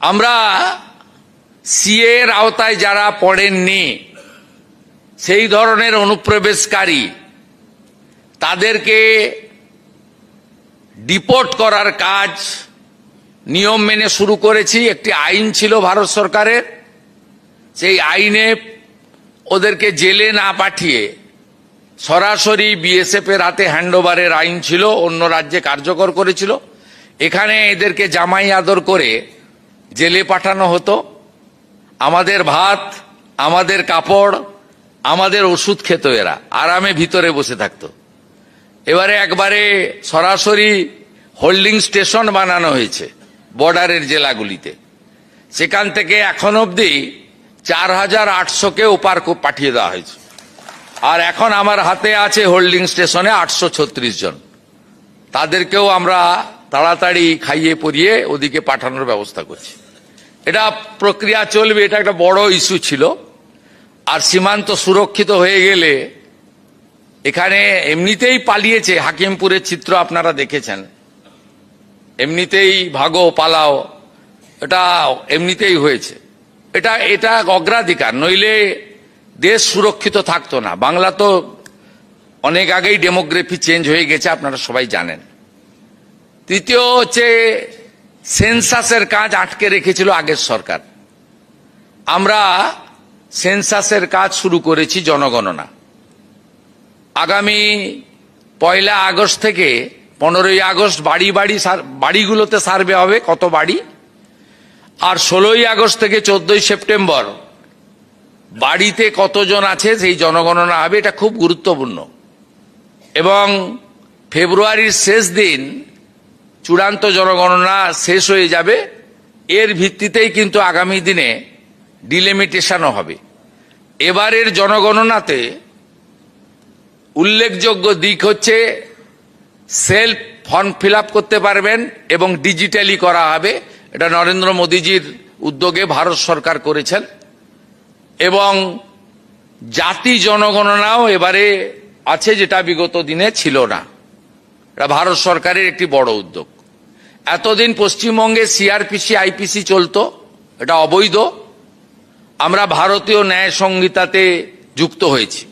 আমরা সিএ এর আওতায় যারা পড়েননি সেই ধরনের অনুপ্রবেশকারী তাদেরকে ডিপোর্ট করার কাজ নিয়ম মেনে শুরু করেছি। একটি আইন ছিল ভারত সরকারের, সেই আইনে ওদেরকে জেলে না পাঠিয়ে সরাসরি বিএসএফ এর হাতে হ্যান্ডওভারের আইন ছিল, অন্য রাজ্যে কার্যকর করেছিল। এখানে এদেরকে জামাই আদর করে জেলে পাঠানো হতো, আমাদের ভাত, আমাদের কাপড়, আমাদের ওষুধ খেত, এরা আরামে ভিতরে বসে থাকতো। এবারে একবারে সরাসরি হোল্ডিং স্টেশন বানানো হয়েছে বর্ডারের জেলাগুলিতে। সেখান থেকে এখন অবধি 4800-কে ওপার পাঠিয়ে দেওয়া হয়েছে। আর এখন আমার হাতে আছে হোল্ডিং স্টেশনে 836 জন। তাদেরকেও আমরা তাড়াতাড়ি খাইয়ে পরিয়ে ওদিকে পাঠানোর ব্যবস্থা করছি। এটা প্রক্রিয়া চলবে, এটা একটা বড় ইস্যু ছিল। আর সীমান্ত সুরক্ষিত হয়ে গেলে এখানে এমনিতেই পালিয়েছে, হাকিমপুরের চিত্র আপনারা দেখেছেন, এমনিতেই ভাগো পালাও, এটা এমনিতেই হয়েছে। এটা অগ্রাধিকার, নইলে দেশ সুরক্ষিত থাকতো না। বাংলা তো অনেক আগেই ডেমোগ্রাফি চেঞ্জ হয়ে গেছে, আপনারা সবাই জানেন। তৃতীয় হচ্ছে সেন্সাসের কাজ আটকে রেখেছিল আগের সরকার। আমরা সেন্সাসের কাজ শুরু করেছি, জনগণনা। আগামী 1 আগস্ট থেকে 15 আগস্ট বাড়িগুলোতে সার্ভে হবে, কত বাড়ি। আর 16 আগস্ট থেকে 14 সেপ্টেম্বর বাড়িতে কতজন আছে সেই জনগণনা হবে। এটা খুব গুরুত্বপূর্ণ। এবং ফেব্রুয়ারির শেষ দিন চূড়ান্ত জনগণনা শেষ হয়ে যাবে। এর ভিত্তিতেই কিন্তু আগামী দিনে ডিলিমিটেশনও হবে। এবারের জনগণনাতে উল্লেখযোগ্য দিক হচ্ছে সেলফ ফর্ম ফিল আপ করতে পারবেন এবং ডিজিটালি করা হবে। এটা নরেন্দ্র মোদীজির উদ্যোগে ভারত সরকার করেছেন। এবং জাতি জনগণনাও এবারে আছে, যেটা বিগত দিনে ছিল না। এটা ভারত সরকারের একটি বড় উদ্যোগ। এতদিন পশ্চিমবঙ্গে সিআরপিসি আইপিসি চলতো, এটা অবৈধ। আমরা ভারতীয় ন্যায় সংহিতাতে যুক্ত হয়েছি।